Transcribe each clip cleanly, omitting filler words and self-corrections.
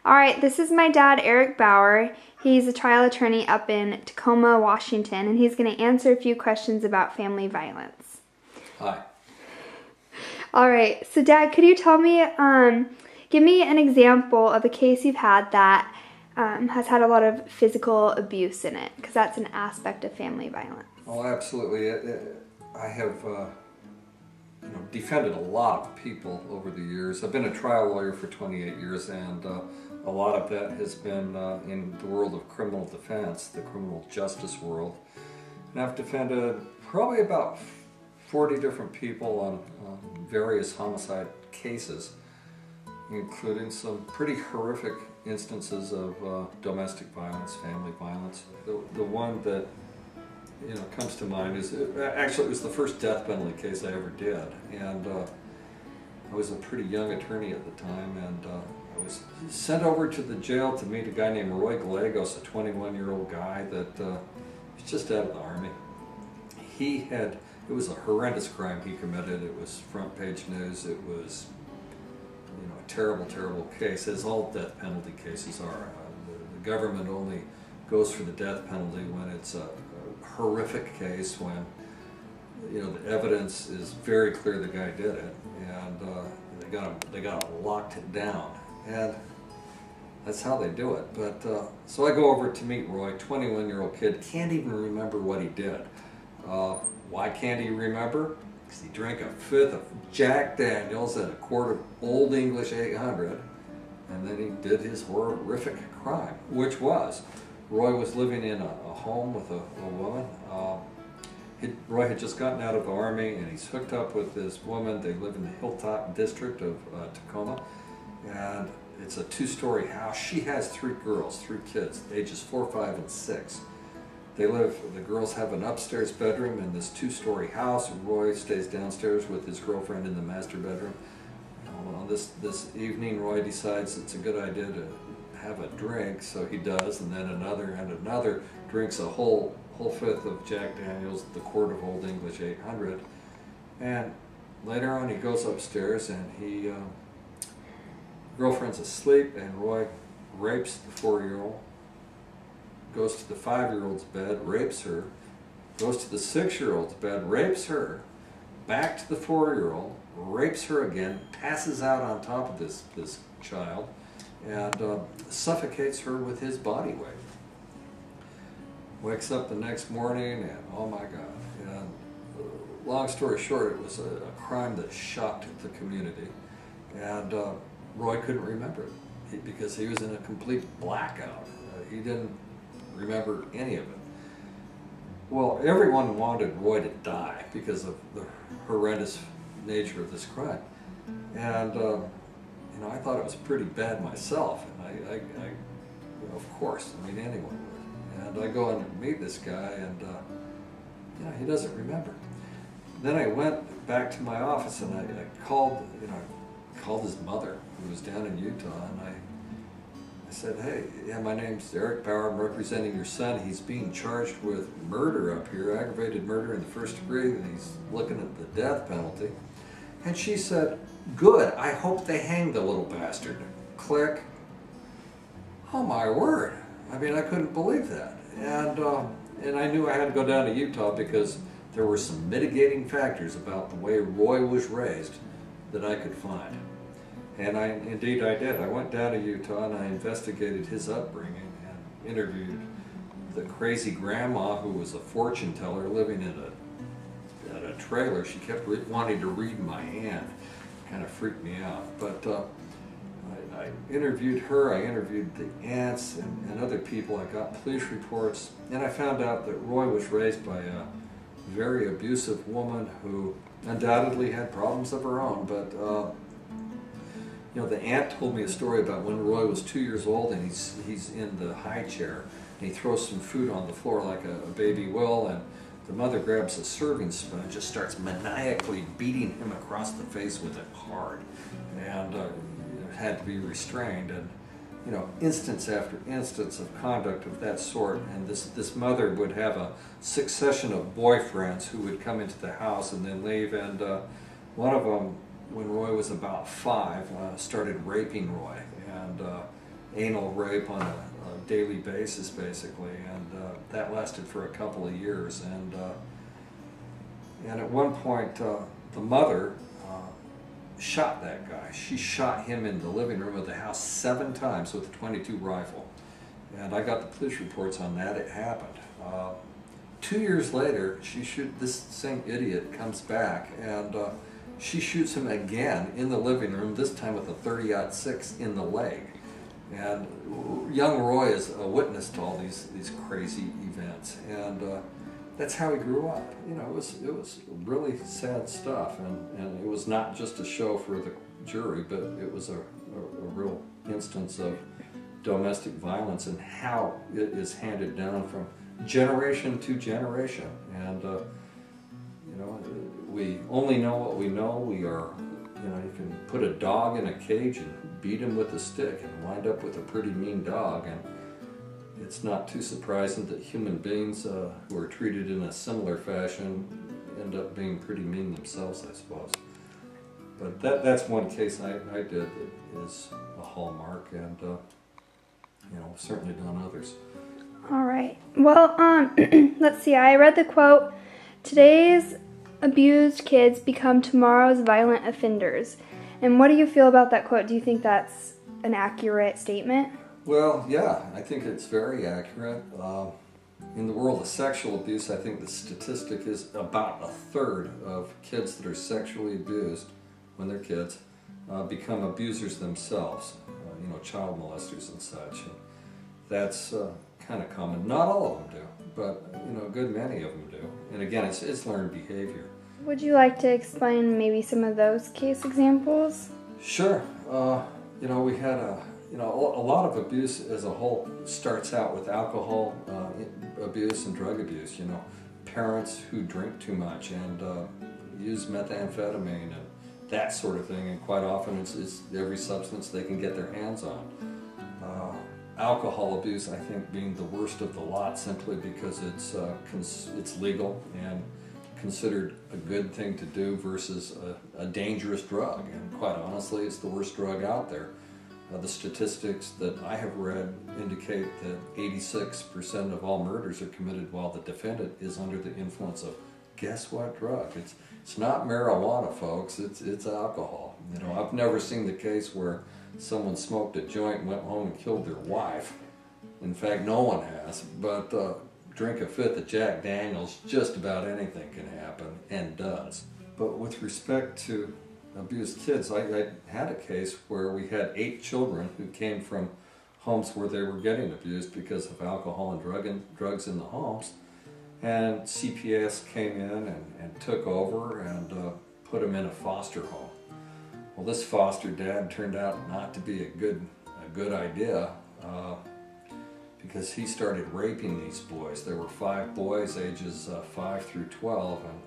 All right, this is my dad, Eric Bauer. He's a trial attorney up in Tacoma, Washington, and he's going to answer a few questions about family violence. Hi. All right, so Dad, could you tell me, give me an example of a case you've had that has had a lot of physical abuse in it, because that's an aspect of family violence. Oh, absolutely. I have defended a lot of people over the years. I've been a trial lawyer for 28 years, and a lot of that has been in the world of criminal defense, the criminal justice world. And I've defended probably about 40 different people on various homicide cases, including some pretty horrific instances of domestic violence, family violence. The one that comes to mind is, actually it was the first death penalty case I ever did, and I was a pretty young attorney at the time, and I was sent over to the jail to meet a guy named Roy Gallegos, a 21-year-old guy that was just out of the Army. It was a horrendous crime he committed. It was front page news. It was a terrible, terrible case, as all death penalty cases are. The government only goes for the death penalty when it's a horrific case, when the evidence is very clear the guy did it, and they got him locked down, and that's how they do it. But so I go over to meet Roy, 21-year-old kid, can't even remember what he did. Why can't he remember? Because he drank a fifth of Jack Daniels and a quart of Old English 800, and then he did his horrific crime, which was Roy was living in a home with a woman. Roy had just gotten out of the Army, and he's hooked up with this woman. They live in the Hilltop district of Tacoma, and it's a two-story house. She has three kids, ages 4, 5, and 6. The girls have an upstairs bedroom in this two-story house, and Roy stays downstairs with his girlfriend in the master bedroom. On this evening, Roy decides it's a good idea to have a drink, so he does, and then another, drinks a whole fifth of Jack Daniels, the quart of Old English 800, and later on he goes upstairs, and girlfriend's asleep, and Roy rapes the 4-year-old, goes to the 5-year-old's bed, rapes her, goes to the 6-year-old's bed, rapes her, back to the 4-year-old, rapes her again, passes out on top of this child, and suffocates her with his body weight. Wakes up the next morning, and oh my God. And long story short, it was a crime that shocked the community, and Roy couldn't remember it because he was in a complete blackout. He didn't remember any of it. Well, everyone wanted Roy to die because of the horrendous nature of this crime, and I thought it was pretty bad myself, and I of course, anyone would. And I go and meet this guy, and he doesn't remember. Then I went back to my office, and I called his mother, who was down in Utah, and I said, hey, yeah, my name's Eric Bauer, I'm representing your son. He's being charged with murder up here, aggravated murder in the 1st degree, and he's looking at the death penalty. And she said, good, I hope they hang the little bastard. Click. Oh my word. I mean, I couldn't believe that. And I knew I had to go down to Utah because there were some mitigating factors about the way Roy was raised that I could find. And indeed I did. I went down to Utah, and I investigated his upbringing and interviewed the crazy grandma who was a fortune teller living in a trailer. She kept wanting to read my hand. Kind of freaked me out. But I interviewed her, I interviewed the aunts and other people. I got police reports, and I found out that Roy was raised by a very abusive woman who undoubtedly had problems of her own. But the aunt told me a story about when Roy was 2 years old, and he's in the high chair, and he throws some food on the floor like a baby will, and the mother grabs a serving spoon and just starts maniacally beating him across the face with it hard, and had to be restrained. And instance after instance of conduct of that sort, and this mother would have a succession of boyfriends who would come into the house and then leave, and one of them, when Roy was about 5, started raping Roy, and anal rape on a daily basis, basically, and that lasted for a couple of years. And at one point, the mother shot that guy. She shot him in the living room of the house 7 times with a .22 rifle. And I got the police reports on that. It happened. 2 years later, this same idiot comes back and she shoots him again in the living room, this time with a .30-06 in the leg. And young Roy is a witness to all these crazy events. And that's how he grew up. You know, it was really sad stuff, and it was not just a show for the jury, but it was a real instance of domestic violence and how it is handed down from generation to generation. And you know, we only know what we know. We are, you know, you can put a dog in a cage and beat him with a stick and wind up with a pretty mean dog. And it's not too surprising that human beings who are treated in a similar fashion end up being pretty mean themselves, I suppose. But that's one case I did that is a hallmark, and you know, certainly done others. All right. Well, let's see. I read the quote, "Today's abused kids become tomorrow's violent offenders." And what do you feel about that quote? Do you think that's an accurate statement? Well, yeah, I think it's very accurate. In the world of sexual abuse, I think the statistic is about 1/3 of kids that are sexually abused when they're kids become abusers themselves, you know, child molesters and such. And that's kind of common. Not all of them do, but you know, a good many of them do. And again, it's learned behavior. Would you like to explain maybe some of those case examples? Sure. You know, we had a lot of abuse as a whole starts out with alcohol abuse and drug abuse. You know, parents who drink too much and use methamphetamine and that sort of thing, and quite often it's every substance they can get their hands on. Alcohol abuse, I think, being the worst of the lot, simply because it's legal and considered a good thing to do versus a dangerous drug, and quite honestly, it's the worst drug out there. The statistics that I have read indicate that 86% of all murders are committed while the defendant is under the influence of, guess what drug? It's not marijuana, folks, it's alcohol. You know, I've never seen the case where someone smoked a joint and went home and killed their wife. In fact, no one has, but drink a fifth of Jack Daniels, just about anything can happen, and does. But with respect to abused kids, I had a case where we had 8 children who came from homes where they were getting abused because of alcohol and drugs in the homes, and CPS came in and took over and put them in a foster home. Well, this foster dad turned out not to be a good idea, because he started raping these boys. There were 5 boys, ages 5 through 12, and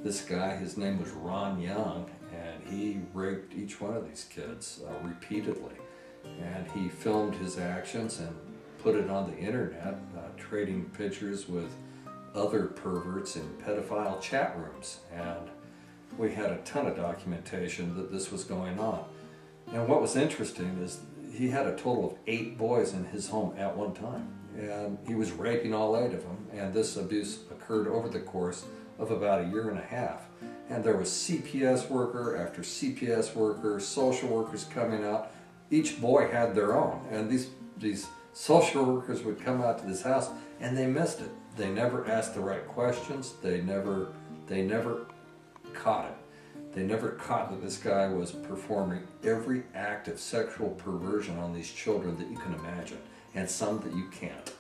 this guy, his name was Ron Young, and he raped each one of these kids repeatedly. And he filmed his actions and put it on the internet, trading pictures with other perverts in pedophile chat rooms. And we had a ton of documentation that this was going on. And what was interesting is he had a total of 8 boys in his home at one time, and he was raping all 8 of them, and this abuse occurred over the course of about 1.5 years. And there was CPS worker after CPS worker, social workers coming out. Each boy had their own, and these social workers would come out to this house and they missed it. They never asked the right questions. They never caught it. They never caught that this guy was performing every act of sexual perversion on these children that you can imagine, and some that you can't.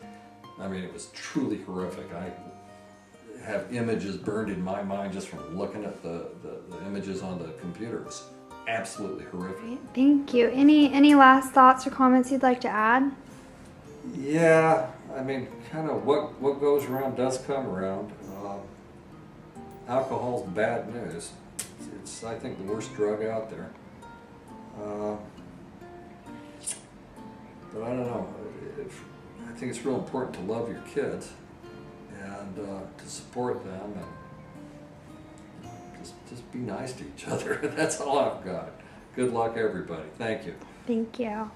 I mean, it was truly horrific. I have images burned in my mind just from looking at the images on the computer. It was absolutely horrific. Thank you. Any last thoughts or comments you'd like to add? Yeah, I mean, kind of what goes around does come around. Alcohol's bad news. It's, I think, the worst drug out there. But I don't know. I think it's real important to love your kids and to support them, and just be nice to each other. That's all I've got. Good luck, everybody. Thank you. Thank you.